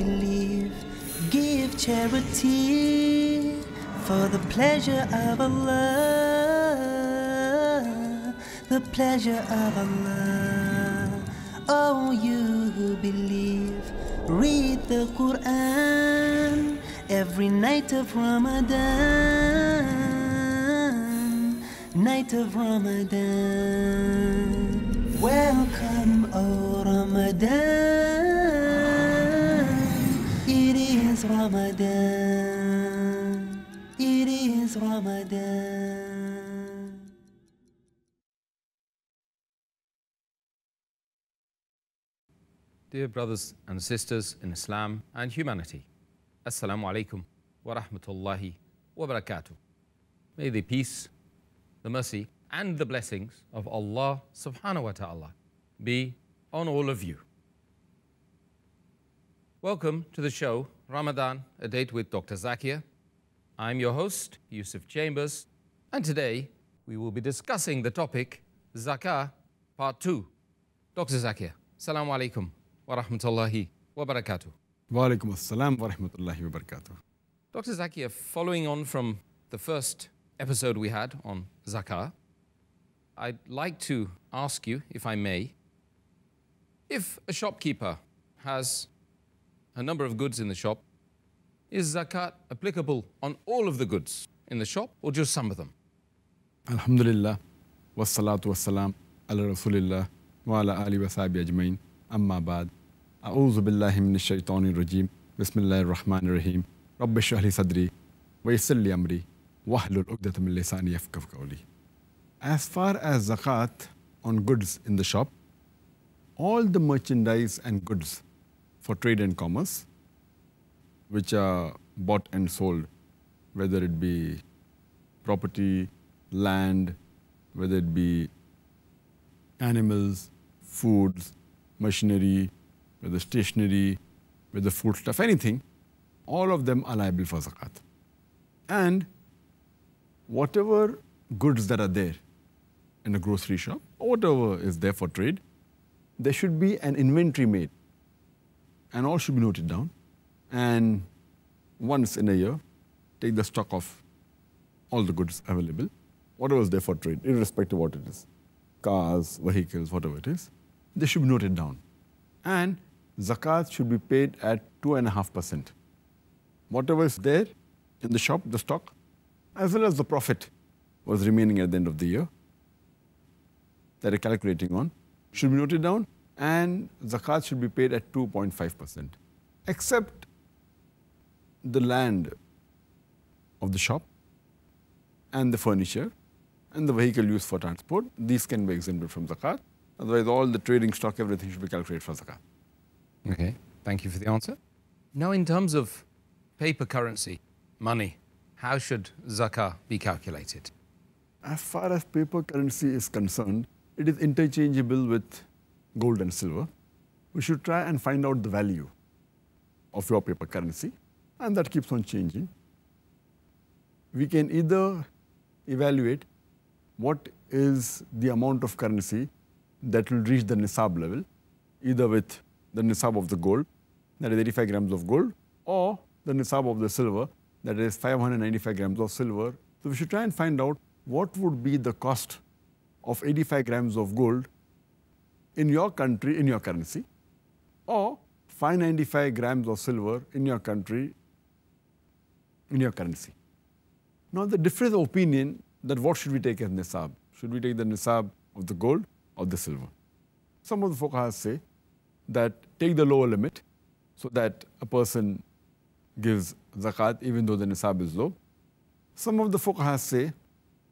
believe, give charity for the pleasure of Allah, the pleasure of Allah. Oh, you who believe, read the Quran every night of Ramadan, night of Ramadan. Welcome, O Ramadan, it is Ramadan, it is Ramadan. Dear brothers and sisters in Islam and humanity, Assalamu alaikum wa rahmatullahi wa barakatuh. May the peace, the mercy and the blessings of Allah subhanahu wa ta'ala be on all of you. Welcome to the show Ramadan, a date with Dr. Zakir. I'm your host, Yusuf Chambers, and today we will be discussing the topic Zakah Part 2. Dr. Zakir, Assalamu alaikum wa rahmatullahi wa barakatuh. Wa alaikum assalam wa rahmatullahi wa barakatuh. Dr. Zakir, following on from the first episode we had on Zakah, I'd like to ask you, if I may, if a shopkeeper has a number of goods in the shop, is zakat applicable on all of the goods in the shop or just some of them? Alhamdulillah, wassalatu wassalam ala rasulillah wa ala ali wa sahbihi ajmain, amma ba'd. A'udhu billahi minash shaitanir rajim. Bismillahir rahmanir rahim. Rabbi shrah li sadri wa yassir li amri wahlul 'uqdatam min lisani yafqahu qawli. As far as zakat on goods in the shop, all the merchandise and goods for trade and commerce, which are bought and sold, whether it be property, land, whether it be animals, foods, machinery, whether stationery, whether foodstuff, anything, all of them are liable for zakat. And whatever goods that are there in a grocery shop, or whatever is there for trade, there should be an inventory made and all should be noted down. And once in a year, take the stock of all the goods available, whatever is there for trade, irrespective of what it is, cars, vehicles, whatever it is, they should be noted down. And zakat should be paid at 2.5%. Whatever is there in the shop, the stock, as well as the profit was remaining at the end of the year that you're calculating on, should be noted down, and zakat should be paid at 2.5%. Except the land of the shop and the furniture and the vehicle used for transport, these can be exempted from zakat. Otherwise, all the trading stock, everything should be calculated for zakat. Okay, thank you for the answer. Now, in terms of paper currency, money, how should zakah be calculated? As far as paper currency is concerned, it is interchangeable with gold and silver. We should try and find out the value of your paper currency, and that keeps on changing. We can either evaluate what is the amount of currency that will reach the nisab level, either with the nisab of the gold, that is 85 grams of gold, or the nisab of the silver, that is 595 grams of silver. So we should try and find out what would be the cost of 85 grams of gold in your country, in your currency, or 595 grams of silver in your country, in your currency. Now, the difference of opinion that what should we take as nisab? Should we take the nisab of the gold or the silver? Some of the fuqaha say that take the lower limit so that a person gives zakat even though the nisab is low. Some of the fuqaha say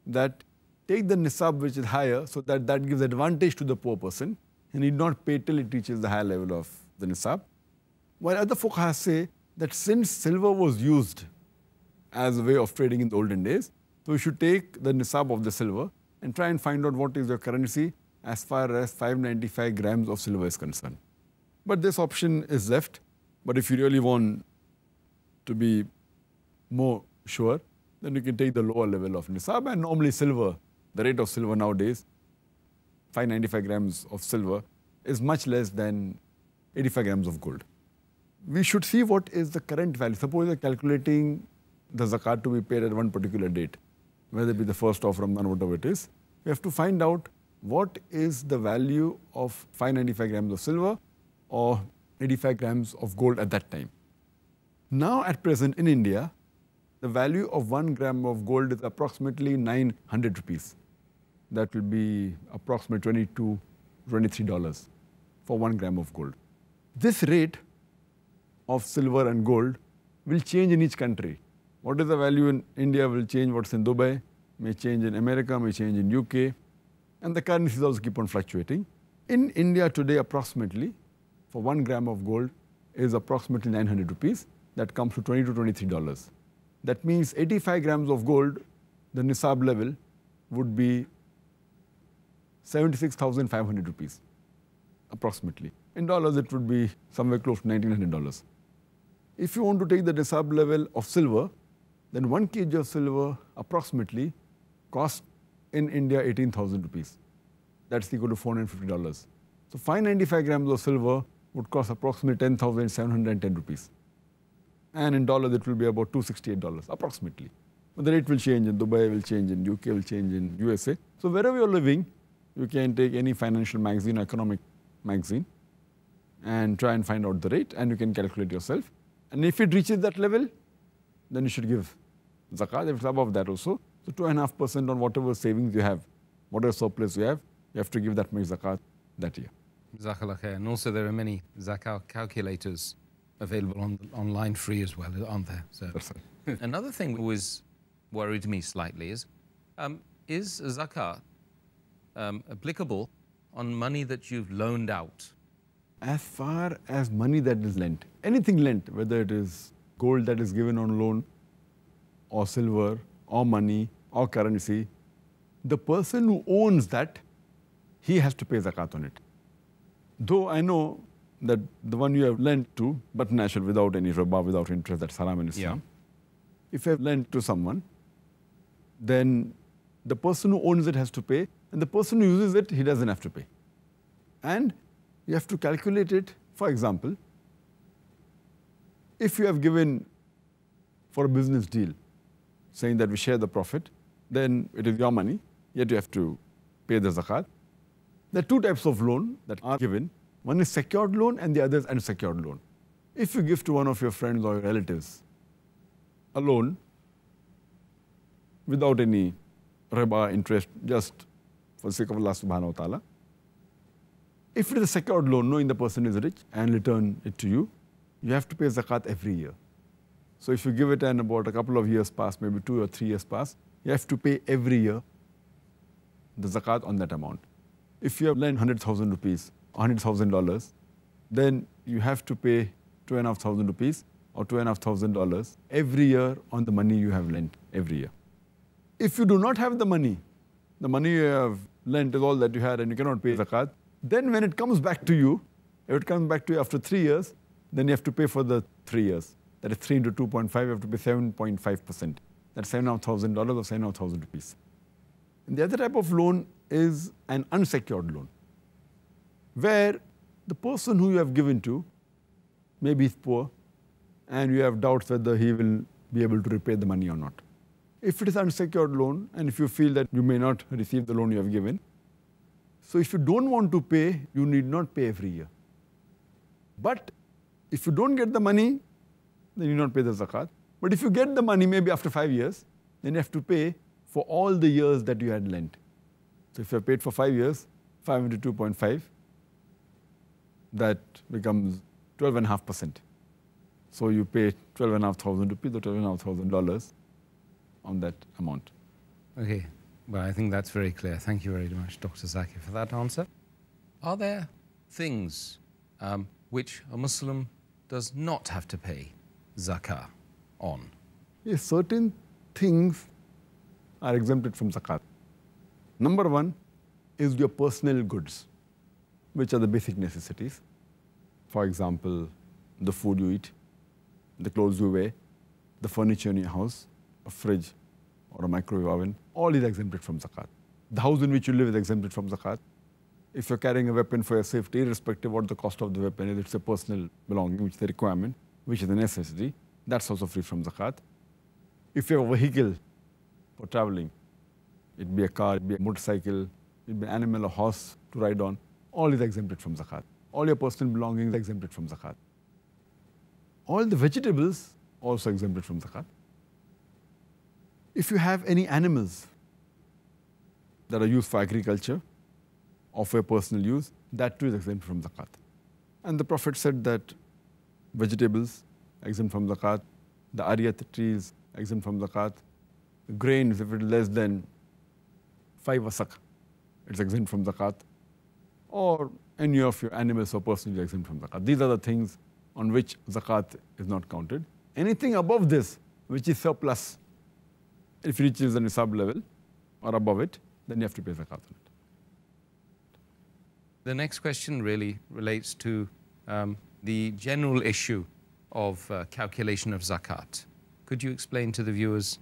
that take the nisab which is higher so that that gives advantage to the poor person and need not pay till it reaches the higher level of the nisab. While other fuqaha say that since silver was used as a way of trading in the olden days, so we should take the nisab of the silver and try and find out what is your currency as far as 595 grams of silver is concerned. But this option is left. But if you really want to be more sure, then you can take the lower level of nisab. And normally silver, the rate of silver nowadays, 595 grams of silver is much less than 85 grams of gold. we should see what is the current value. Suppose you're calculating the zakat to be paid at one particular date, whether it be the first of Ramadan, whatever it is. We have to find out what is the value of 595 grams of silver or 85 grams of gold at that time. Now at present in India, the value of 1 gram of gold is approximately 900 rupees. That will be approximately $22, $23 for 1 gram of gold. This rate of silver and gold will change in each country. What is the value in India will change what's in Dubai, may change in America, may change in UK, and the currencies also keep on fluctuating. In India today, approximately, for 1 gram of gold is approximately 900 rupees. That comes to $22, $23. That means 85 grams of gold, the nisab level, would be 76,500 rupees, approximately. In dollars, it would be somewhere close to $1,900. If you want to take the nisab level of silver, then 1 kg of silver approximately costs in India 18,000 rupees. That's equal to $450. So 595 grams of silver would cost approximately 10,710 rupees. And in dollars, it will be about $268, approximately. But the rate will change in Dubai, will change in UK, will change in USA. So wherever you're living, you can take any financial magazine, economic magazine, and try and find out the rate, and you can calculate yourself. And if it reaches that level, then you should give zakat. If it's above that also, so 2.5% on whatever savings you have, whatever surplus you have to give that much zakat that year. Jazakallah khair. And also there are many zakah calculators available online free as well, aren't there? So That's right. another thing that always worried me slightly is zakah applicable on money that you've loaned out? As far as money that is lent, anything lent, whether it is gold that is given on loan, or silver, or money, or currency, the person who owns that, he has to pay zakat on it. Though I know that the one you have lent to, but natural, without any riba, without interest, that's haram in Islam. Yeah. If you have lent to someone, then the person who owns it has to pay, and the person who uses it, he doesn't have to pay. And you have to calculate it. For example, if you have given for a business deal, saying that we share the profit, then it is your money, yet you have to pay the zakat. There are two types of loan that are given. One is secured loan and the other is unsecured loan. If you give to one of your friends or your relatives a loan without any riba, interest, just for the sake of Allah subhanahu wa ta'ala, if it is a secured loan, knowing the person is rich and return it to you, you have to pay zakat every year. So if you give it and about a couple of years pass, maybe 2 or 3 years pass, you have to pay every year the zakat on that amount. If you have lent 100,000 rupees, $100,000, then you have to pay 2,500 rupees or $2,500 every year on the money you have lent every year. If you do not have the money you have lent is all that you had and you cannot pay zakat, then when it comes back to you, if it comes back to you after 3 years, then you have to pay for the 3 years. That is 3 into 2.5, you have to pay 7.5%. That's $7,500 or 7,500 rupees. And the other type of loan is an unsecured loan, where the person who you have given to, maybe is poor, and you have doubts whether he will be able to repay the money or not. If it is unsecured loan, and if you feel that you may not receive the loan you have given, so if you don't want to pay, you need not pay every year. But if you don't get the money, then you don't pay the zakat. But if you get the money maybe after 5 years, then you have to pay for all the years that you had lent. So if you have paid for 5 years, 5 into 2.5, that becomes 12.5%. So you pay 12,500 rupees or $12,500 on that amount. Okay, well, I think that's very clear. Thank you very much, Dr. Zakir, for that answer. Are there things which a Muslim does not have to pay zakah on? Yes, certain things are exempted from zakat. Number one is your personal goods, which are the basic necessities. For example, the food you eat, the clothes you wear, the furniture in your house, a fridge or a microwave oven, all is exempted from zakat. The house in which you live is exempted from zakat. if you're carrying a weapon for your safety, irrespective of what the cost of the weapon is, it's a personal belonging, which is a requirement, which is a necessity, that's also free from zakat. If you have a vehicle for traveling, it be a car, it be a motorcycle, it be an animal, a horse to ride on, all is exempted from zakat. All your personal belongings are exempted from zakat. All the vegetables also exempted from zakat. If you have any animals that are used for agriculture or for personal use, that too is exempt from zakat. And the Prophet said that vegetables exempt from zakat, the ariyat trees exempt from zakat, grains, if it is less than 5 wasak, it's exempt from zakat, or any of your animals or personal exempt from zakat. These are the things on which zakat is not counted. Anything above this, which is surplus, if it reaches the nisab level or above it, then you have to pay zakat on it. The next question really relates to the general issue of calculation of zakat. Could you explain to the viewers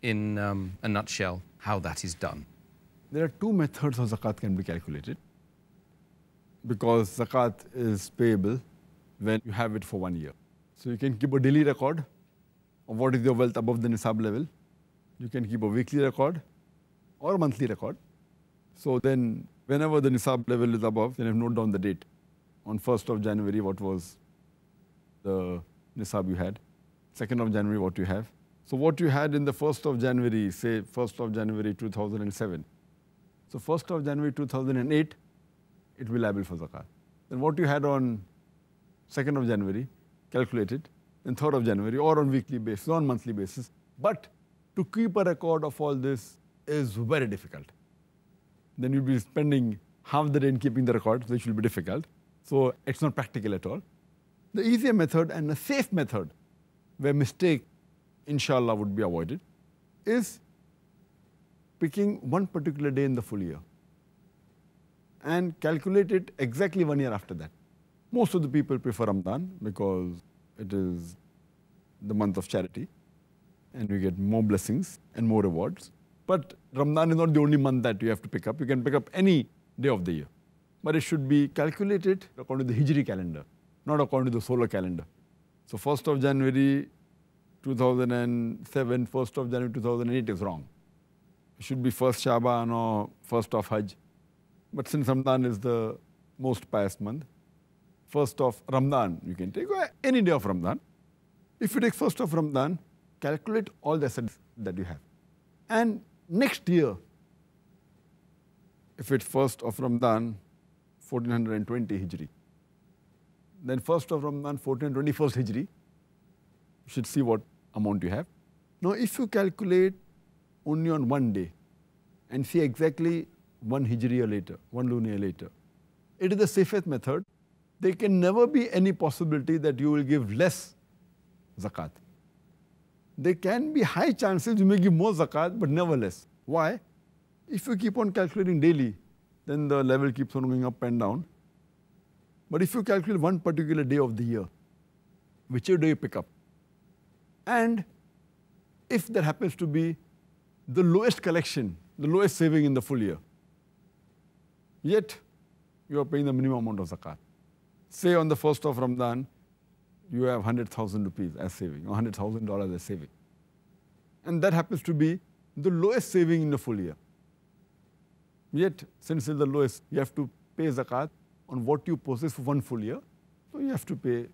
in a nutshell how that is done? There are two methods how zakat can be calculated, because zakat is payable when you have it for 1 year. So you can keep a daily record of what is your wealth above the nisab level. You can keep a weekly record or a monthly record. So then whenever the nisab level is above, then you note down the date. On 1st of January, what was the nisab you had? 2nd of January, what you have. So what you had in the 1st of January, say 1st of January 2007. So 1st of January 2008, it will be liable for zakat. Then what you had on 2nd of January, calculate it. Then 3rd of January, or on weekly basis, or on monthly basis. But to keep a record of all this is very difficult. Then you'll be spending half the day in keeping the record, which will be difficult. So it's not practical at all. The easier method and a safe method, where mistake, inshallah, would be avoided, is picking one particular day in the full year and calculate it exactly 1 year after that. Most of the people prefer Ramadan because it is the month of charity and you get more blessings and more rewards. But Ramadan is not the only month that you have to pick up. You can pick up any day of the year. But it should be calculated according to the Hijri calendar, not according to the solar calendar. So 1st of January 2007, 1st of January 2008 is wrong. It should be 1st Shaban or 1st of Hajj. But since Ramadan is the most pious month, 1st of Ramadan, you can take any day of Ramadan. If you take 1st of Ramadan, calculate all the assets that you have. And next year, if it's 1st of Ramadan, 1420 Hijri, then 1st of Ramadan, 1421st Hijri, you should see what amount you have. Now, if you calculate only on one day and see exactly 1 Hijri year later, 1 lunar year later, it is the safest method. There can never be any possibility that you will give less zakat. There can be high chances you may give more zakat, but never less. Why? If you keep on calculating daily, then the level keeps on going up and down. But if you calculate one particular day of the year, whichever day you pick up, and if there happens to be the lowest collection, the lowest saving in the full year, yet you are paying the minimum amount of zakat. Say on the 1st of Ramadan, you have 100,000 rupees as saving, or $100,000 as saving. And that happens to be the lowest saving in the full year. Yet, since it's the lowest, you have to pay zakat on what you possess for one full year. So you have to pay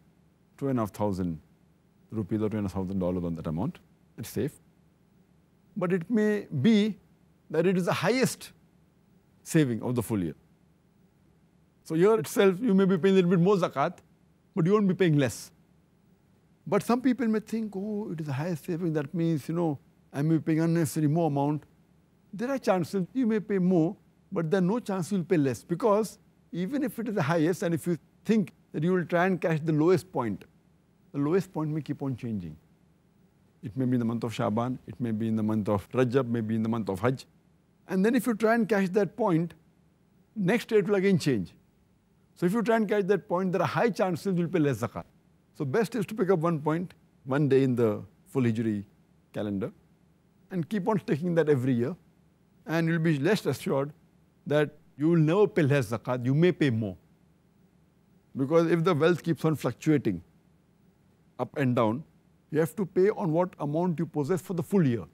2,500 rupees or $2,500 on that amount. It's safe. But it may be that it is the highest saving of the full year. So here itself, you may be paying a little bit more zakat, but you won't be paying less. But some people may think, oh, it is the highest saving. That means, I may be paying unnecessary more amount. There are chances you may pay more, but there are no chance you will pay less. Because even if it is the highest, and if you think that you will try and catch the lowest point may keep on changing. It may be in the month of Shaban, it may be in the month of Rajab, maybe in the month of Hajj. And then if you try and catch that point, next year it will again change. So if you try and catch that point, there are high chances you will pay less zakat. So best is to pick up one point, one day in the full Hijri calendar, and keep on taking that every year. And you'll be less assured that you will never pay less zakat, you may pay more. Because if the wealth keeps on fluctuating up and down, you have to pay on what amount you possess for the full year.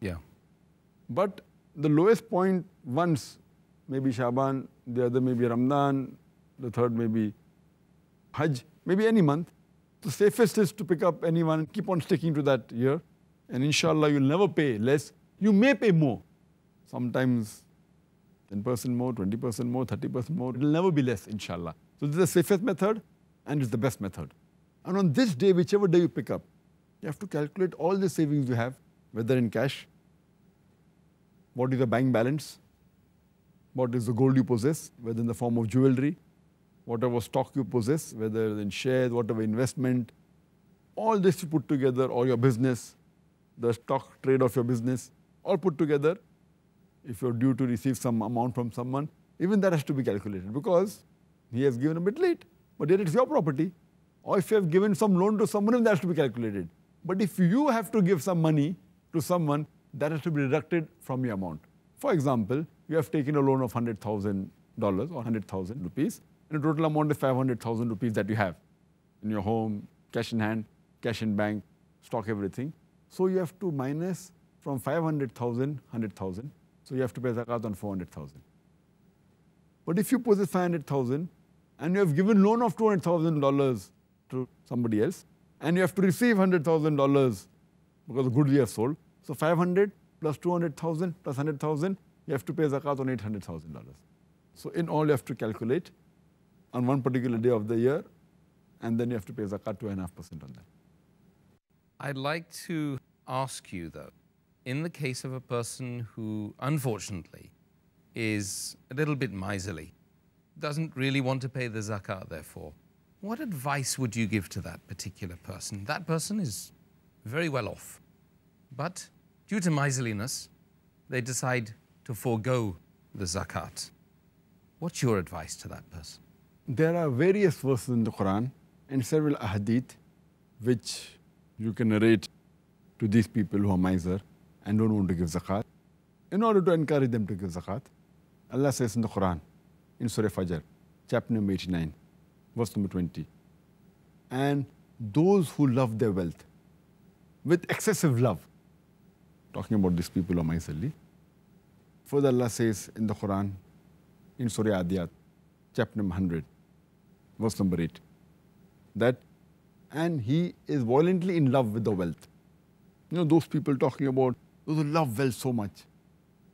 Yeah. But the lowest point once, maybe Shaban, the other maybe Ramadan, the third maybe Hajj, maybe any month. The safest is to pick up any one and keep on sticking to that year. And inshallah, you'll never pay less. You may pay more. Sometimes 10% more, 20% more, 30% more. It will never be less, inshallah. So this is the safest method and it's the best method. And on this day, whichever day you pick up, you have to calculate all the savings you have, whether in cash, what is the bank balance, what is the gold you possess, whether in the form of jewelry, whatever stock you possess, whether in shares, whatever investment, all this you put together, or your business, the stock trade of your business, all put together. If you're due to receive some amount from someone, even that has to be calculated because he has given a bit late, but yet it's your property. Or if you have given some loan to someone, that has to be calculated. But if you have to give some money to someone, that has to be deducted from your amount. For example, you have taken a loan of $100,000 or 100,000 rupees, and the total amount is 500,000 rupees that you have in your home, cash in hand, cash in bank, stock, everything. So you have to minus from 500,000, 100,000. So you have to pay zakat on 400,000. But if you possess 500,000 and you have given loan of $200,000 to somebody else, and you have to receive $100,000 because the goods you have sold, so 500 plus 200,000 plus 100,000, you have to pay zakat on $800,000. So in all, you have to calculate on one particular day of the year, and then you have to pay zakat 2.5% on that. I'd like to ask you, though, in the case of a person who, unfortunately, is a little bit miserly, doesn't really want to pay the zakah, therefore, what advice would you give to that particular person? That person is very well off, but due to miserliness, they decide to forego the zakat. What's your advice to that person? There are various verses in the Quran and several ahadith which you can narrate to these people who are miser and don't want to give zakat in order to encourage them to give zakat. Allah says in the Quran, in Surah Fajr, chapter number 89, verse number 20, and those who love their wealth with excessive love, talking about these people who are miserly, further Allah says in the Quran, in Surah Adiyat, chapter number 100, verse number 8, that and he is violently in love with the wealth. You know, those people talking about those who love wealth so much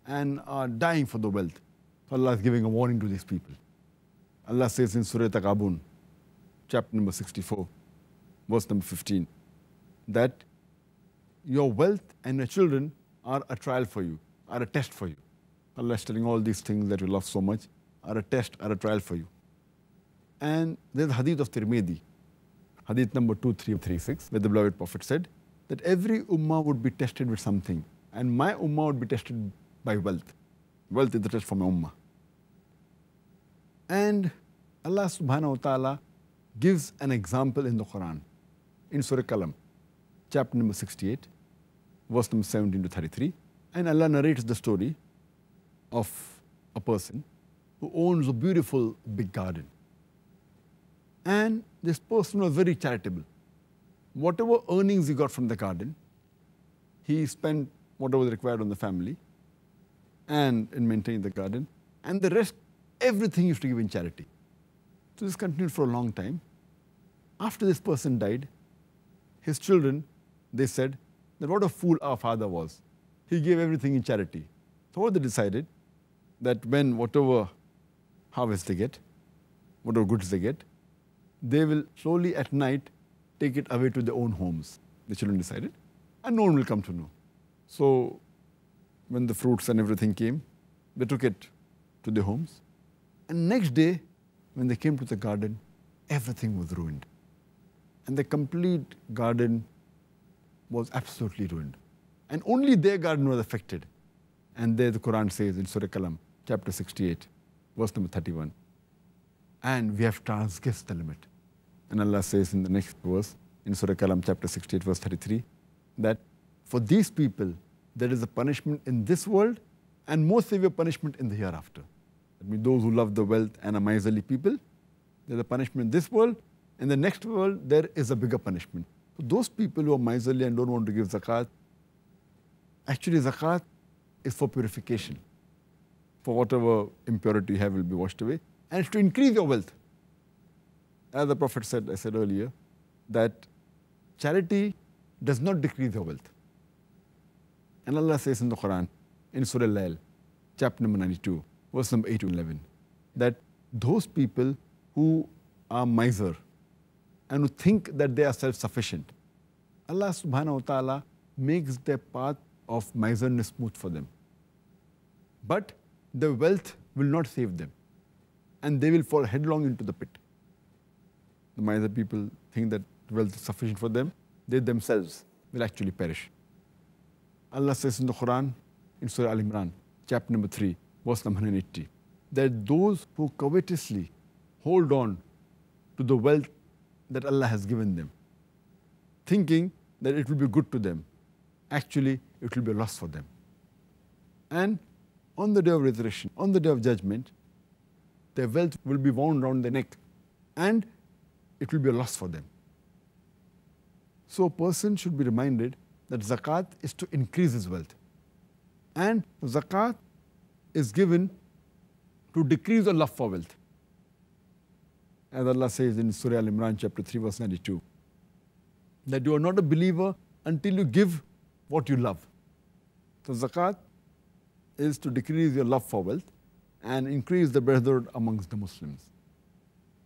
and are dying for the wealth. So Allah is giving a warning to these people. Allah says in Surah Taqabun, chapter number 64, verse number 15, that your wealth and your children are a trial for you, are a test for you. Allah is telling all these things that you love so much are a test, are a trial for you. And there's a hadith of Tirmidhi, hadith number 2336, where the beloved Prophet said that every ummah would be tested with something, and my ummah would be tested by wealth. Wealth is the test for my ummah. And Allah subhanahu wa ta'ala gives an example in the Quran, in Surah Qalam, chapter number 68, verse number 17 to 33. And Allah narrates the story of a person who owns a beautiful big garden. And this person was very charitable. Whatever earnings he got from the garden, he spent whatever was required on the family and in maintaining the garden. And the rest, everything he used to give in charity. So this continued for a long time. After this person died, his children, they said that what a fool our father was. He gave everything in charity. So what they decided, that when whatever harvest they get, whatever goods they get, they will slowly at night take it away to their own homes. The children decided, and no one will come to know. So when the fruits and everything came, they took it to their homes. And next day, when they came to the garden, everything was ruined. And the complete garden was absolutely ruined. And only their garden was affected. And there the Quran says in Surah Qalam, chapter 68, verse number 31, and we have transgressed the limit. And Allah says in the next verse, in Surah Qalam, chapter 68, verse 33, that for these people, there is a punishment in this world and more severe punishment in the hereafter. I mean, those who love the wealth and are miserly people, there's a punishment in this world. In the next world, there is a bigger punishment. So those people who are miserly and don't want to give zakat, actually zakat is for purification. For whatever impurity you have will be washed away. And it's to increase your wealth. As the Prophet said, I said earlier, that charity does not decrease your wealth. And Allah says in the Quran, in Surah Al-Layl, chapter number 92, verse number 8 to 11, that those people who are miser and who think that they are self-sufficient, Allah subhanahu wa ta'ala makes their path of miserness smooth for them. But the wealth will not save them. And they will fall headlong into the pit. The miser people think that wealth is sufficient for them. They themselves will actually perish. Allah says in the Quran, in Surah Al-Imran, chapter number 3, verse number 180, that those who covetously hold on to the wealth that Allah has given them, thinking that it will be good to them, actually it will be a loss for them. And on the day of resurrection, on the day of judgment, their wealth will be wound around their neck and it will be a loss for them. So a person should be reminded that zakat is to increase his wealth. And zakat is given to decrease the love for wealth. As Allah says in Surah Al-Imran chapter 3 verse 92, that you are not a believer until you give what you love. So zakat is to decrease your love for wealth and increase the brotherhood amongst the Muslims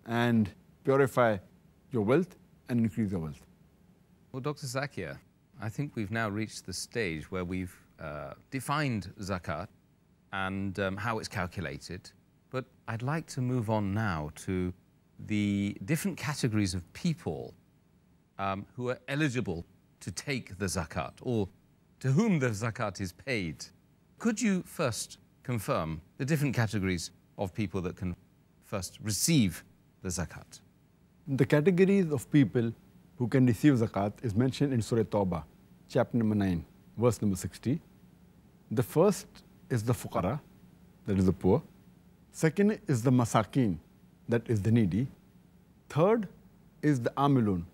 and purify your wealth and increase your wealth. Well, Dr. Zakir, I think we've now reached the stage where we've defined zakat and how it's calculated. But I'd like to move on now to the different categories of people who are eligible to take the zakat or to whom the zakat is paid. Could you first confirm the different categories of people that can first receive the zakat? The categories of people who can receive zakat is mentioned in Surah Tawbah, chapter number 9, verse number 60. The first is the fuqara, that is the poor. Second is the masakin, that is the needy. Third is the amilun,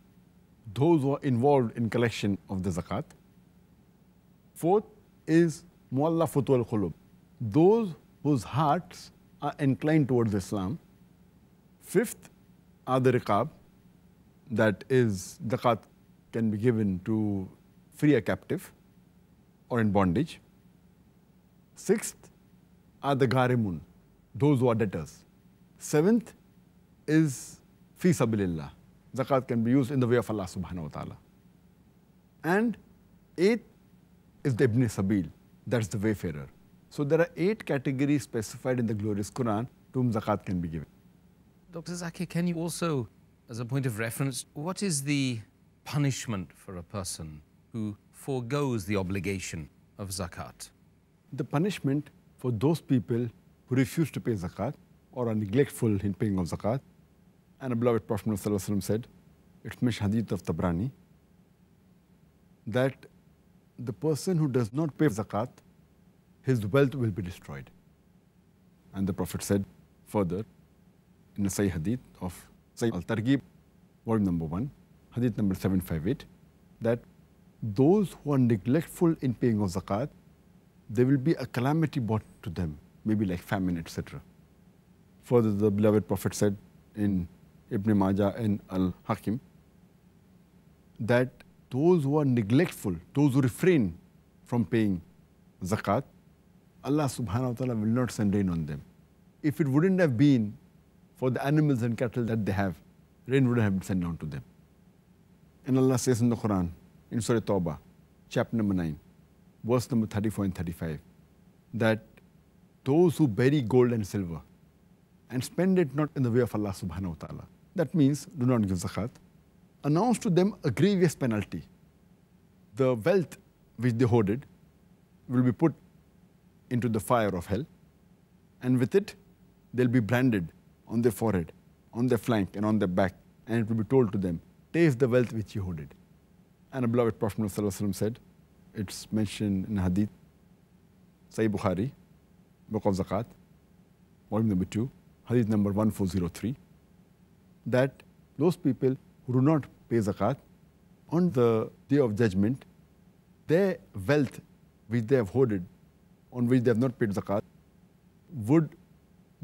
those who are involved in collection of the zakat. Fourth is muallafatul qulub, those whose hearts are inclined towards Islam. Fifth are the riqab, that is zakat can be given to free a captive or in bondage. Sixth are the gharimun, those who are debtors. Seventh is fi sabilillah, zakat can be used in the way of Allah subhanahu wa ta'ala. And eighth is the ibn sabil, that's the wayfarer. So there are 8 categories specified in the glorious Quran to whom zakat can be given. Dr. Zakir, can you also, as a point of reference, what is the punishment for a person who forgoes the obligation of zakat? The punishment for those people who refuse to pay zakat or are neglectful in paying of zakat, and a beloved Prophet ﷺ said, it's hadith of Tabrani, that the person who does not pay zakat, his wealth will be destroyed. And the Prophet said further, in a Sahih hadith of Sahih al-Targhib, volume number 1, hadith number 758, that those who are neglectful in paying of zakat, there will be a calamity brought to them, maybe like famine, etc. Further, the beloved Prophet said in Ibn Majah and Al-Hakim, that those who are neglectful, those who refrain from paying zakat, Allah subhanahu wa ta'ala will not send rain on them. If it wouldn't have been for the animals and cattle that they have, rain wouldn't have been sent down to them. And Allah says in the Quran, in Surah Tawbah, chapter number 9, verse number 34 and 35, that those who bury gold and silver and spend it not in the way of Allah subhanahu wa ta'ala, that means do not give zakat, announce to them a grievous penalty. The wealth which they hoarded will be put into the fire of hell, and with it they'll be branded on their forehead, on their flank and on their back, and it will be told to them, taste the wealth which you hoarded. And a beloved Prophet ﷺ said, it's mentioned in Hadith, Sahih Bukhari, Book of Zakat, volume number 2, hadith number 1403, that those people who do not pay zakat, on the day of judgment, their wealth which they have hoarded, on which they have not paid zakat, would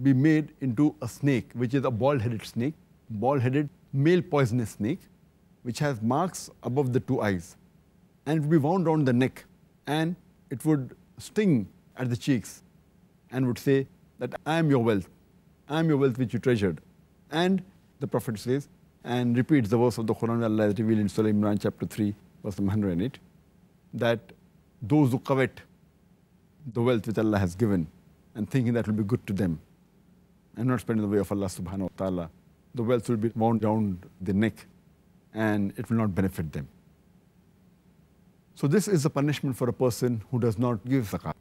be made into a snake, which is a bald-headed snake, bald-headed male poisonous snake, which has marks above the 2 eyes, and it would be wound around the neck, and it would sting at the cheeks, and would say that I am your wealth which you treasured. And the Prophet says, and repeats the verse of the Quran Allah has revealed in Surah Imran chapter 3, verse 108, that those who covet the wealth which Allah has given and thinking that will be good to them and not spend in the way of Allah subhanahu wa ta'ala, the wealth will be wound around the neck and it will not benefit them. So this is a punishment for a person who does not give zakat.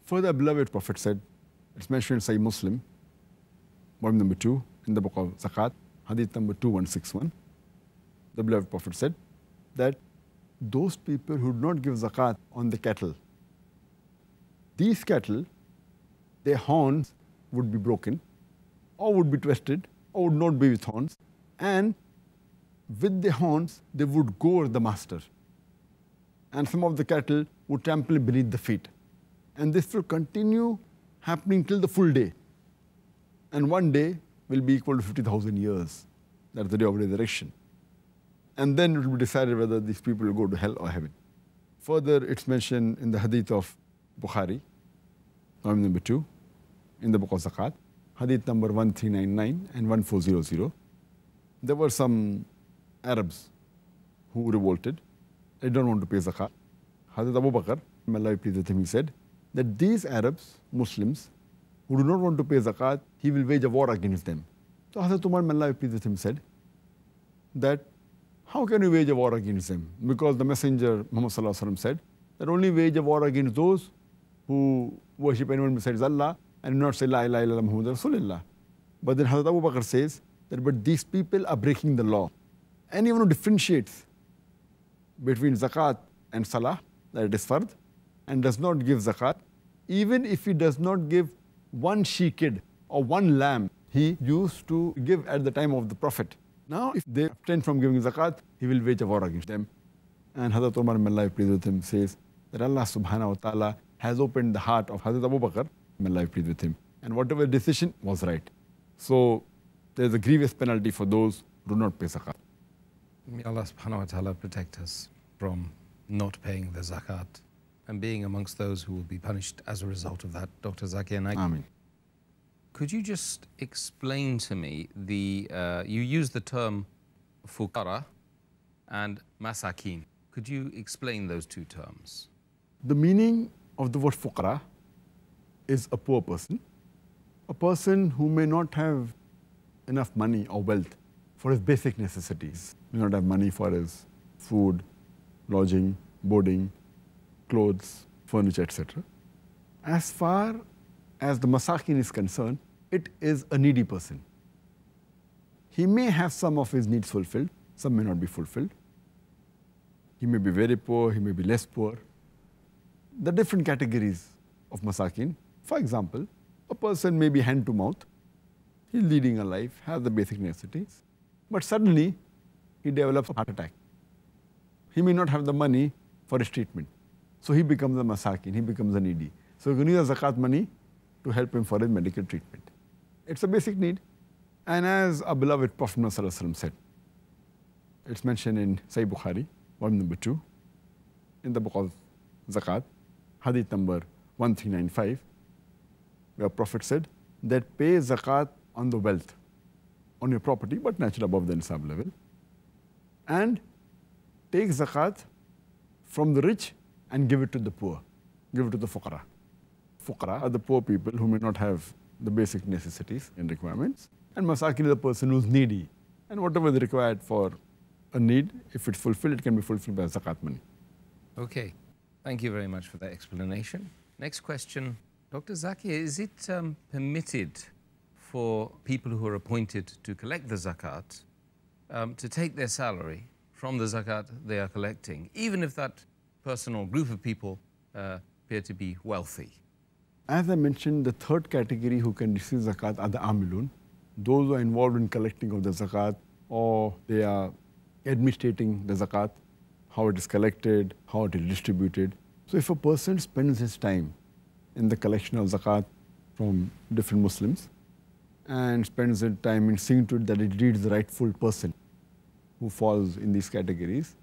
Further, beloved Prophet said, it's mentioned in Sahih Muslim, volume number 2, in the book of Zakat, hadith number 2161. The beloved Prophet said that those people who do not give zakat on the cattle, these cattle, their horns would be broken, or would be twisted, or would not be with horns, and with the horns, they would gore the master. And some of the cattle would trample beneath the feet. And this will continue happening till the full day. And one day will be equal to 50,000 years. That's the day of resurrection. And then it will be decided whether these people will go to hell or heaven. Further, it's mentioned in the hadith of Bukhari, volume number 2, in the book of Zakat, hadith number 1399 and 1400. There were some Arabs who revolted. They don't want to pay zakat. Hazrat Abu Bakr, may Allah be pleased with him, he said that these Arabs, Muslims, who do not want to pay zakat, he will wage a war against them. So Hazrat Umar, may Allah be pleased with him, said that how can you wage a war against them? Because the Messenger Muhammad sallallahu alaihi wasallam said that only wage a war against those who worship anyone besides Allah and do not say La ilaha illallah Muhammad Rasulullah. But then Hazrat Abu Bakr says that but these people are breaking the law. Anyone who differentiates between zakat and salah, that it is fard, and does not give zakat, even if he does not give one she-kid or one lamb he used to give at the time of the Prophet. Now, if they abstain from giving zakat, he will wage a war against them. And Hazrat Umar, may Allah be pleased with him, says that Allah subhanahu wa ta'ala has opened the heart of Hazrat Abu Bakr, may Allah be pleased with him. And whatever decision was right. So, there is a grievous penalty for those who do not pay zakat. May Allah subhanahu wa ta'ala protect us from not paying the zakat and being amongst those who will be punished as a result of that. Dr. Zakir Naik. Ameen. Could you just explain to me you use the term fuqara and masakin. Could you explain those two terms? The meaning of the word fuqara is a poor person, a person who may not have enough money or wealth for his basic necessities. May not have money for his food, lodging, boarding, clothes, furniture, etc. As far as the masakin is concerned, it is a needy person. He may have some of his needs fulfilled, some may not be fulfilled. He may be very poor, he may be less poor. The different categories of masakin. For example, a person may be hand to mouth. He's leading a life, has the basic necessities, but suddenly he develops a heart attack. He may not have the money for his treatment. So he becomes a masakin, he becomes a needy. So you can use zakat money to help him for his medical treatment. It's a basic need. And as our beloved Prophet ﷺ said, it's mentioned in Sahih Bukhari, volume number 2, in the book of Zakat, hadith number 1395, where Prophet said that pay zakat on the wealth, on your property, but naturally above the nisab level, and take zakat from the rich and give it to the poor, give it to the fuqara. Fuqara are the poor people who may not have the basic necessities and requirements, and masakin is the person who's needy, and whatever is required for a need, if it's fulfilled, it can be fulfilled by zakat money. Okay, thank you very much for that explanation. Next question, Dr. Zakir, is it permitted for people who are appointed to collect the zakat to take their salary from the zakat they are collecting, even if that person or group of people appear to be wealthy? As I mentioned, the third category who can receive zakat are the amilun, those who are involved in collecting of the zakat, or they are administrating the zakat, how it is collected, how it is distributed. So if a person spends his time in the collection of zakat from different Muslims and spends his time in seeing to it that it reaches the rightful person who falls in these categories,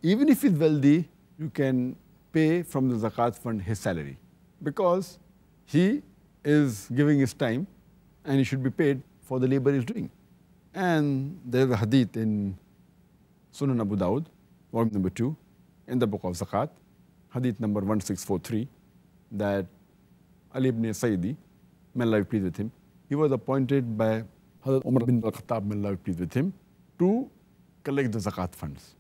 even if he's wealthy, you can pay from the zakat fund his salary, because he is giving his time and he should be paid for the labor he's doing. And there is a hadith in Sunan Abu Dawud, volume number 2, in the book of Zakat, hadith number 1643, that Ali ibn Sayyidi, may Allah be pleased with him, he was appointed by Hazrat Umar bin al-Khattab, may Allah be pleased with him, to collect the zakat funds.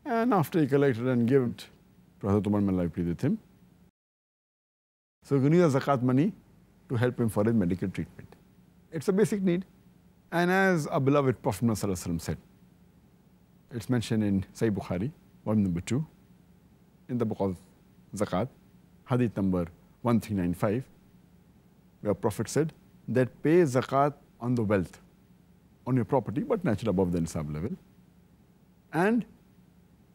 And after he collected and gave it to Hazrat Umar, may Allah be pleased with him, so he needs the zakat money to help him for his medical treatment. It's a basic need. And as our beloved Prophet ﷺ said, it's mentioned in Sahih Bukhari, volume number 2, in the book of Zakat, hadith number 1395, where Prophet said that pay zakat on the wealth, on your property, but naturally above the nisab level, and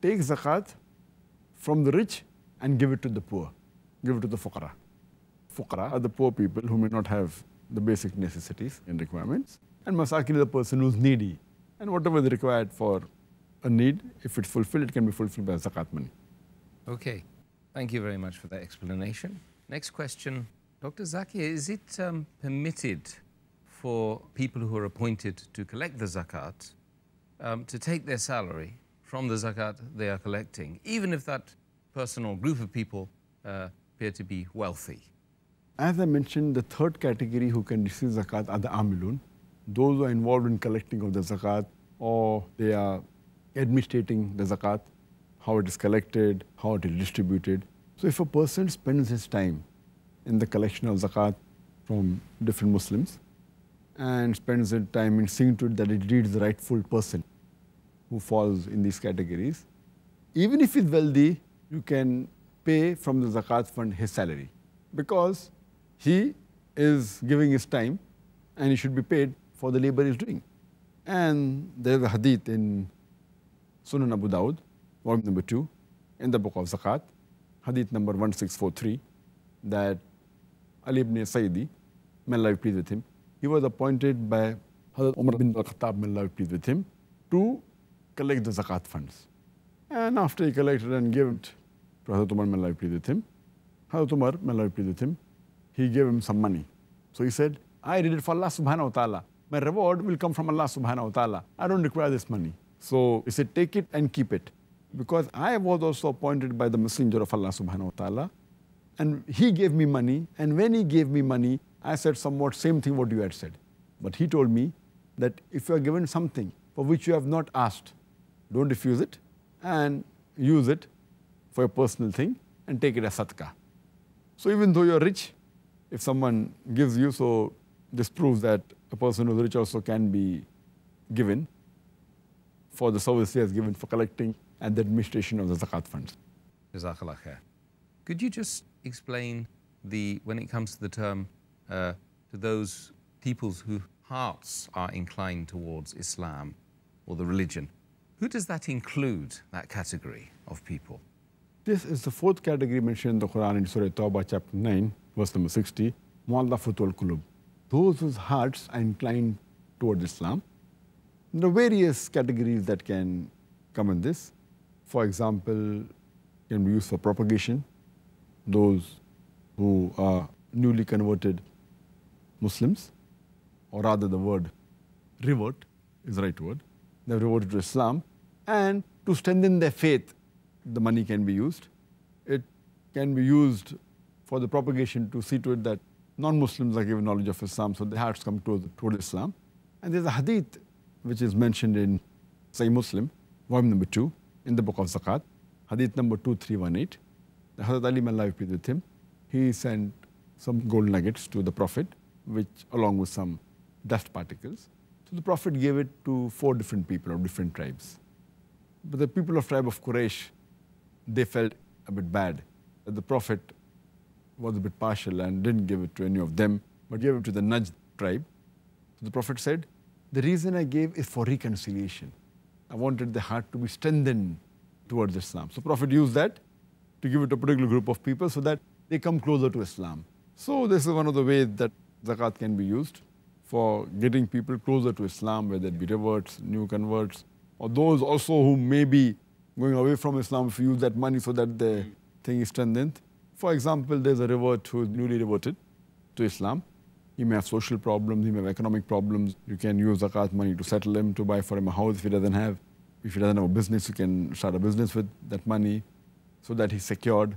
take zakat from the rich and give it to the poor, give it to the fuqara. Fuqara are the poor people who may not have the basic necessities and requirements, and masakin is the person who's needy, and whatever is required for a need, if it's fulfilled, it can be fulfilled by zakat money. Okay, thank you very much for that explanation. Next question, Dr. Zakir, is it permitted for people who are appointed to collect the zakat to take their salary from the zakat they are collecting, even if that person or group of people appear to be wealthy? As I mentioned, the third category who can receive zakat are the amilun, those who are involved in collecting of the zakat, or they are administrating the zakat, how it is collected, how it is distributed. So if a person spends his time in the collection of zakat from different Muslims and spends his time in seeing to it that it reaches the rightful person who falls in these categories, even if he's wealthy, you can pay from the zakat fund his salary, because he is giving his time and he should be paid for the labor he's doing. And there is a hadith in Sunan Abu Dawud, volume number 2, in the book of Zakat, hadith number 1643, that Ali ibn Sayyidi, may Allah be pleased with him, he was appointed by Hazrat Umar bin al-Khattab, may Allah be pleased with him, to collect the zakat funds. And after he collected and gave it to Hazrat Umar, may Allah be pleased with him, Hazrat Umar, may Allah be pleased with him, he gave him some money. So he said, I did it for Allah subhanahu wa ta'ala. My reward will come from Allah subhanahu wa ta'ala. I don't require this money. So he said, take it and keep it, because I was also appointed by the messenger of Allah subhanahu wa ta'ala, and he gave me money, and when he gave me money, I said somewhat same thing what you had said. But he told me that if you are given something for which you have not asked, don't refuse it and use it for a personal thing and take it as sadaqah. So even though you're rich, if someone gives you, so this proves that a person who's rich also can be given for the service he has given for collecting and the administration of the zakat funds. Jazakallah khair. Could you just explain when it comes to the term, to those peoples whose hearts are inclined towards Islam or the religion, who does that include, that category of people? This is the fourth category mentioned in the Quran in Surah Tawbah, chapter 9, verse number 60, Mu'allafatul Qulub, those whose hearts are inclined towards Islam. There are various categories that can come in this. For example, can be used for propagation, those who are newly converted Muslims, or rather the word revert is the right word. They have reverted to Islam, and to strengthen their faith, the money can be used. It can be used for the propagation to see to it that non-Muslims are given knowledge of Islam, so their hearts come toward Islam. And there's a hadith which is mentioned in Sahih Muslim, volume number 2, in the book of Zakat, hadith number 2318. Hazrat Ali, may Allah be pleased with him, he sent some gold nuggets to the Prophet, which along with some dust particles. So the Prophet gave it to 4 different people of different tribes. But the people of tribe of Quraysh, they felt a bit bad that the Prophet was a bit partial and didn't give it to any of them, but gave it to the Najd tribe. So the Prophet said, the reason I gave is for reconciliation. I wanted the heart to be strengthened towards Islam. So Prophet used that to give it to a particular group of people so that they come closer to Islam. So this is one of the ways that zakat can be used for getting people closer to Islam, whether it be reverts, new converts, or those also who may be going away from Islam, if you use that money so that the thing is strengthened. For example, there's a revert who is newly reverted to Islam. He may have social problems, he may have economic problems. You can use zakat money to settle him, to buy for him a house if he doesn't have. If he doesn't have a business, you can start a business with that money so that he's secured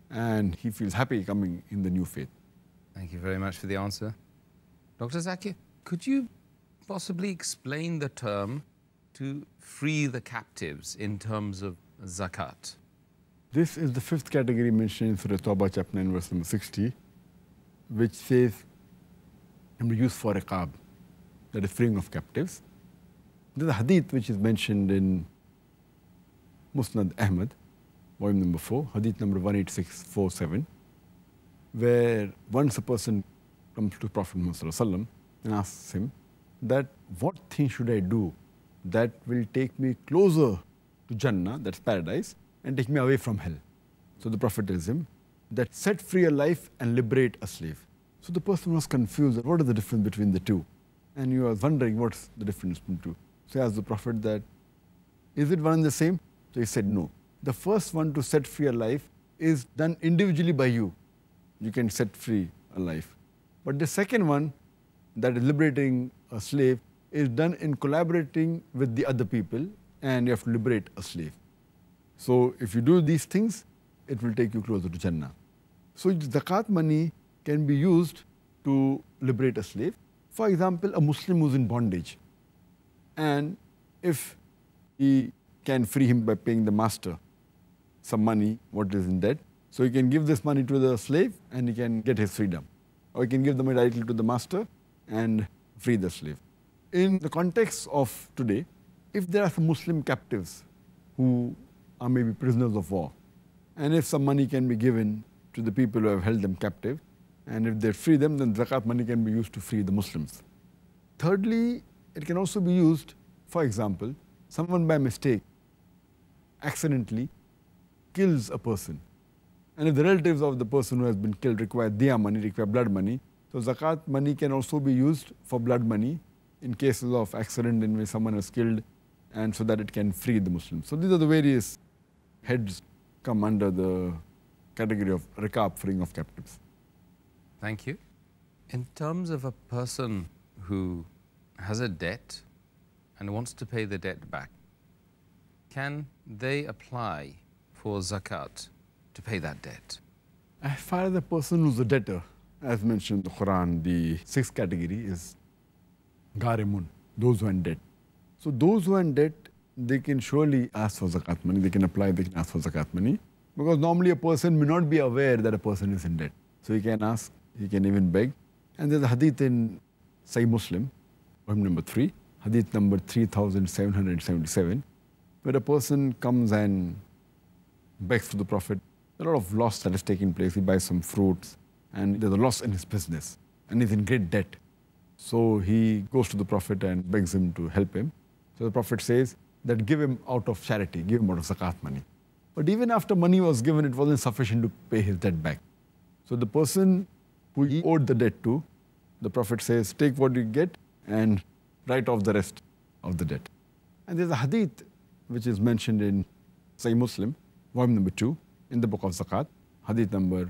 and he feels happy coming in the new faith. Thank you very much for the answer. Dr. Zakir, could you possibly explain the term to free the captives in terms of zakat? This is the fifth category mentioned in Surah Tawbah, chapter 9, verse number 60, which says, and be used for riqab, that is freeing of captives. There's a hadith which is mentioned in Musnad Ahmad, volume number 4, hadith number 18647, where once a person comes to Prophet Muhammad and asks him that what thing should I do that will take me closer to Jannah, that's paradise, and take me away from hell. So the Prophet tells him that set free a life and liberate a slave. So the person was confused that what is the difference between the two? And he was wondering what's the difference between the two. So he asked the Prophet that, is it one and the same? So he said no. The first one, to set free a life, is done individually by you. You can set free a life. But the second one, that is liberating a slave, is done in collaborating with the other people, and you have to liberate a slave. So if you do these things, it will take you closer to Jannah. So zakat money can be used to liberate a slave. For example, a Muslim who's in bondage, and if he can free him by paying the master some money, what is in debt, so he can give this money to the slave and he can get his freedom. Or he can give the money directly to the master and free the slave. In the context of today, if there are some Muslim captives who are maybe prisoners of war, and if some money can be given to the people who have held them captive, and if they free them, then zakat money can be used to free the Muslims. Thirdly, it can also be used, for example, someone by mistake accidentally kills a person. And if the relatives of the person who has been killed require diya money, require blood money, so zakat money can also be used for blood money in cases of accident in which someone is killed, and so that it can free the Muslims. So these are the various heads come under the category of riqab, freeing of captives. Thank you. In terms of a person who has a debt and wants to pay the debt back, can they apply for zakat to pay that debt? As far as the person who's a debtor, as mentioned in the Quran, the sixth category is Gharimun, those who are in debt. So those who are in debt, they can surely ask for zakat money, they can apply, they can ask for zakat money, because normally a person may not be aware that a person is in debt. So he can ask, he can even beg. And there's a hadith in Sahih Muslim, volume number 3, hadith number 3777, where a person comes and begs to the Prophet. A lot of loss that is taking place. He buys some fruits and there's a loss in his business and he's in great debt. So he goes to the Prophet and begs him to help him. So the Prophet says that give him out of charity, give him out of zakat money. But even after money was given, it wasn't sufficient to pay his debt back. So the person who he owed the debt to, the Prophet says, take what you get and write off the rest of the debt. And there's a hadith which is mentioned in Sahih Muslim, volume number 2, in the book of Zakat, hadith number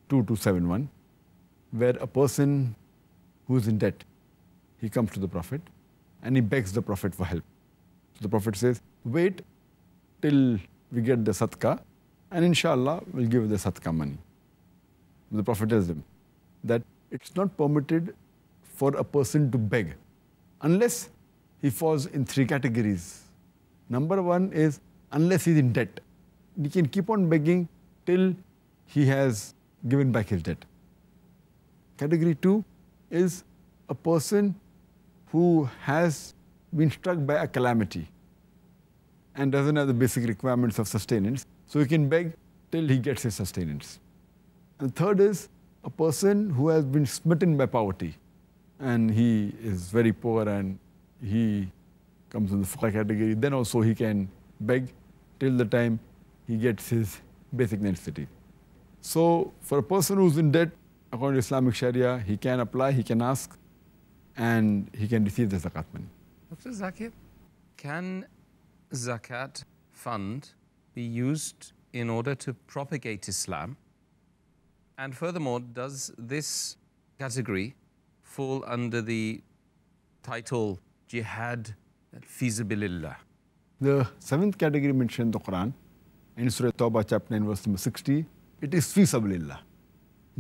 2271, where a person who is in debt, he comes to the Prophet and he begs the Prophet for help. So the Prophet says, wait till we get the sadaqah and inshallah we'll give you the sadaqah money. The Prophet tells him that it's not permitted for a person to beg unless he falls in 3 categories. Number 1 is unless he's in debt. He can keep on begging till he has given back his debt. Category 2 is a person who has been struck by a calamity and doesn't have the basic requirements of sustenance, so he can beg till he gets his sustenance. And the third is a person who has been smitten by poverty and he is very poor and he comes in the fuqara category, then also he can beg till the time he gets his basic necessity. So for a person who's in debt, according to Islamic Sharia, he can apply, he can ask, and he can receive the zakat money. Dr. Zakir, can zakat fund be used in order to propagate Islam? And furthermore, does this category fall under the title jihad fi sabilillah? The seventh category mentioned in the Quran, in Surah Tawbah, chapter 9, verse number 60, it is fi sabilillah.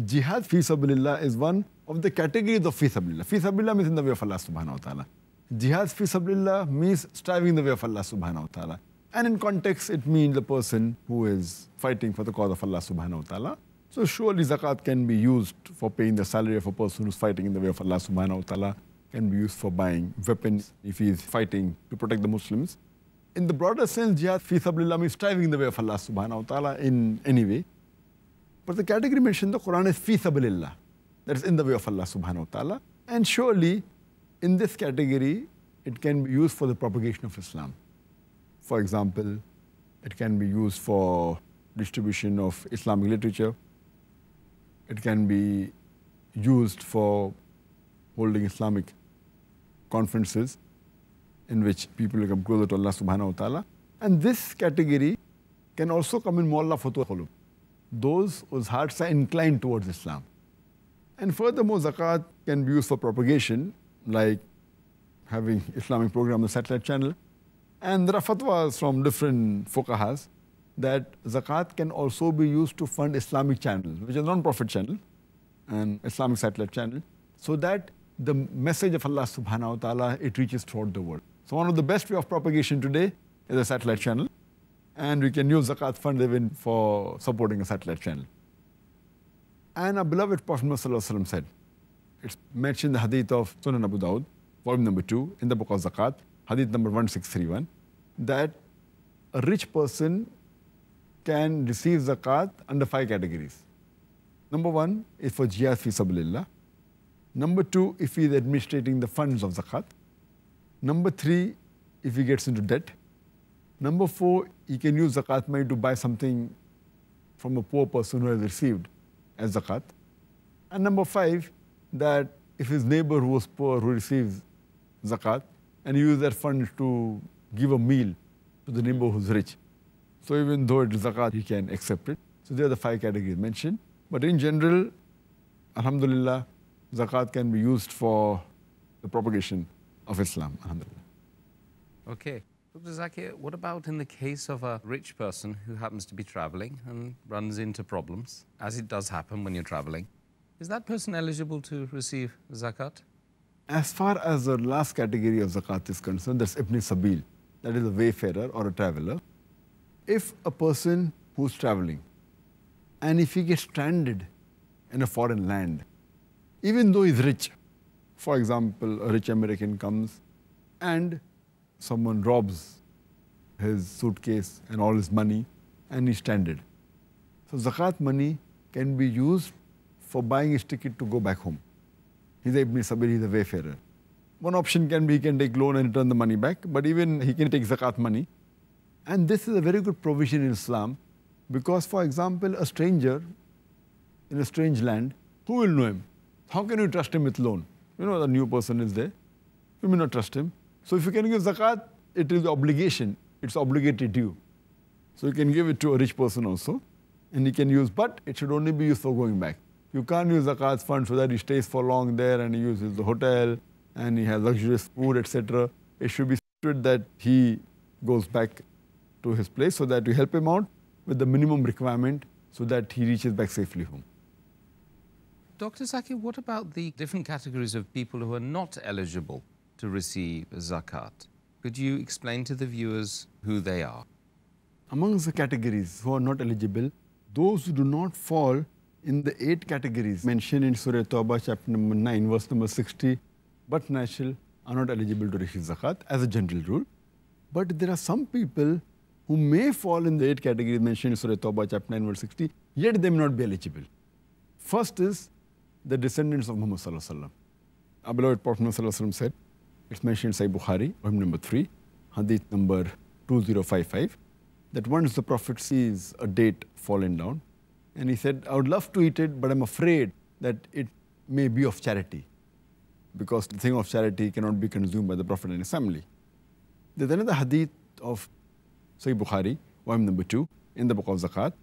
Jihad fi sabilillah is one of the categories of fi sabilillah. Fi sabilillah means in the way of Allah subhanahu wa ta'ala. Jihad fi sabilillah means striving in the way of Allah subhanahu wa ta'ala. And in context, it means the person who is fighting for the cause of Allah subhanahu wa ta'ala. So surely zakat can be used for paying the salary of a person who's fighting in the way of Allah subhanahu wa ta'ala, can be used for buying weapons if he is fighting to protect the Muslims. In the broader sense, jihad fi sabilillah means striving in the way of Allah subhanahu wa ta'ala in any way. But the category mentioned in the Quran is fi sabilillah, that is in the way of Allah subhanahu wa ta'ala. And surely in this category, it can be used for the propagation of Islam. For example, it can be used for distribution of Islamic literature. It can be used for holding Islamic conferences in which people become closer to Allah subhanahu wa ta'ala. And this category can also come in mu'alla futuh qulub, those whose hearts are inclined towards Islam. And furthermore, zakat can be used for propagation, like having Islamic program on the satellite channel. And there are fatwas from different fuqahas that zakat can also be used to fund Islamic channels, which is a non-profit channel, and Islamic satellite channel, so that the message of Allah subhanahu wa ta'ala, it reaches throughout the world. So one of the best way of propagation today is a satellite channel, and we can use zakat fund even for supporting a satellite channel. And our beloved Prophet Muhammad said, it's mentioned in the hadith of Sunan Abu Dawud, volume number 2, in the book of Zakat, hadith number 1631, that a rich person can receive zakat under 5 categories. Number 1 is for jihad fi sabilillah. Number 2, if he is administrating the funds of zakat. Number 3, if he gets into debt. Number 4, he can use zakat money to buy something from a poor person who has received as zakat. And number 5, that if his neighbor who was poor, who receives zakat, and he uses that fund to give a meal to the neighbor who's rich. So even though it is zakat, he can accept it. So there are the 5 categories mentioned. But in general, alhamdulillah, zakat can be used for the propagation of Islam, alhamdulillah. Okay. Dr. Zakir, what about in the case of a rich person who happens to be traveling and runs into problems, as it does happen when you're traveling? Is that person eligible to receive zakat? As far as the last category of zakat is concerned, that's Ibn Sabil, that is a wayfarer or a traveler. If a person who's traveling, and if he gets stranded in a foreign land, even though he's rich, for example, a rich American comes and someone robs his suitcase and all his money, and he's stranded. So zakat money can be used for buying his ticket to go back home. He's a Ibn Sabil, he's a wayfarer. One option can be he can take loan and return the money back, but even he can take zakat money. And this is a very good provision in Islam, because, for example, a stranger in a strange land, who will know him? How can you trust him with loan? You know, the new person is there. You may not trust him. So if you can give zakat, it is obligation. It's obligatory due. So you can give it to a rich person also, and he can use, but it should only be used for going back. You can't use zakat's fund so that he stays for long there and he uses the hotel and he has luxurious food, etc. It should be structured that he goes back to his place so that we help him out with the minimum requirement so that he reaches back safely home. Dr. Zakir, what about the different categories of people who are not eligible to receive zakat? Could you explain to the viewers who they are? Amongst the categories who are not eligible, those who do not fall in the 8 categories mentioned in Surah Tawbah, chapter number 9, verse number 60, but natural, are not eligible to receive zakat as a general rule. But there are some people who may fall in the 8 categories mentioned in Surah Tawbah, chapter 9, verse 60, yet they may not be eligible. First is the descendants of Muhammad sallallahu alaihi wasallam. Our beloved Prophet Muhammad sallallahu alaihi wasallam said, it's mentioned in Sahih Bukhari, volume number 3, hadith number 2055, that once the Prophet sees a date fallen down, and he said, I would love to eat it, but I'm afraid that it may be of charity, because the thing of charity cannot be consumed by the Prophet and his family. There's another hadith of Sahih Bukhari, volume number 2, in the book of Zakat,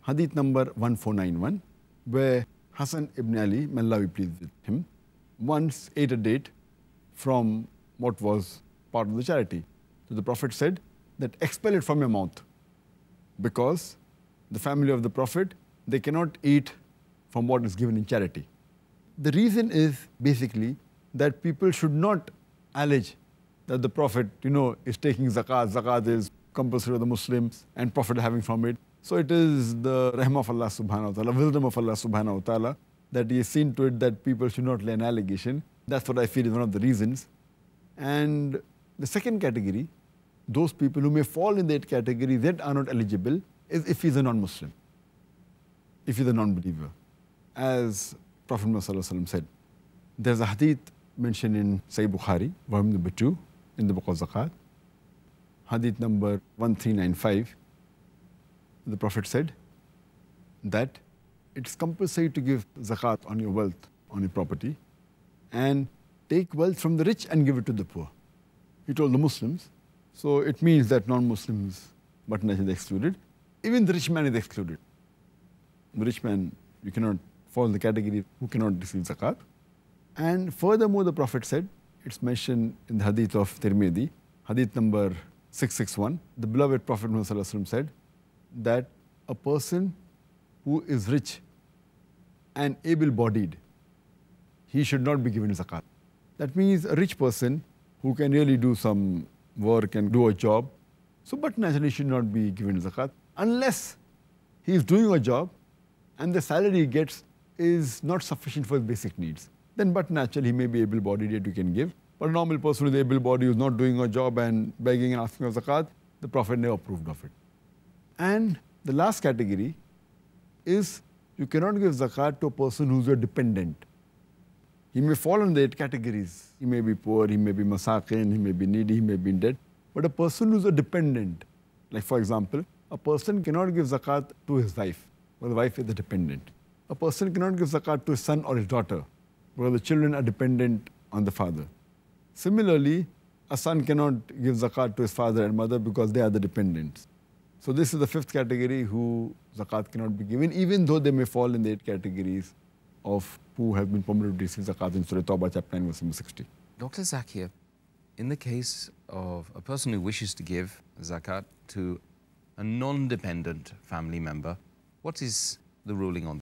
hadith number 1491, where Hassan ibn Ali, may Allah be pleased with him, once ate a date from what was part of the charity. So the Prophet said that expel it from your mouth, because the family of the Prophet, they cannot eat from what is given in charity. The reason is basically that people should not allege that the Prophet, is taking zakat. Zakat is compulsory of the Muslims and Prophet having from it. So it is the rahmah of Allah subhanahu wa ta'ala, wisdom of Allah subhanahu wa ta'ala, that he has seen to it that people should not lay an allegation. That's what I feel is one of the reasons. And the second category, those people who may fall in that category that are not eligible, is if he's a non-Muslim, if he's a non-believer. As Prophet Muhammad said, there's a hadith mentioned in Sahih Bukhari, volume number 2, in the book of Zakat, hadith number 1395. The Prophet said that it's compulsory to give zakat on your wealth, on your property, and take wealth from the rich and give it to the poor. He told the Muslims. So it means that non-Muslims, but not excluded. Even the rich man is excluded. The rich man, you cannot fall in the category who cannot receive zakat. And furthermore, the Prophet said, it's mentioned in the hadith of Tirmidhi, hadith number 661, the beloved Prophet Muhammad said that a person who is rich and able-bodied, he should not be given zakat. That means a rich person who can really do some work and do a job, so but naturally should not be given zakat unless he is doing a job and the salary he gets is not sufficient for his basic needs. Then but naturally he may be able-bodied, yet you can give. But a normal person who is able-bodied, who is not doing a job and begging and asking for zakat, the Prophet never approved of it. And the last category is you cannot give zakat to a person who is a dependent. He may fall in the 8 categories. He may be poor, he may be masakin, he may be needy, he may be in debt. But a person who is a dependent, like for example, a person cannot give zakat to his wife, because the wife is a dependent. A person cannot give zakat to his son or his daughter, because the children are dependent on the father. Similarly, a son cannot give zakat to his father and mother because they are the dependents. So this is the 5th category who zakat cannot be given, even though they may fall in the 8 categories of who have been permitted to receive zakat in Surah Tawbah, chapter 9, verse number 60. Dr. Zakir, in the case of a person who wishes to give zakat to a non-dependent family member, what is the ruling on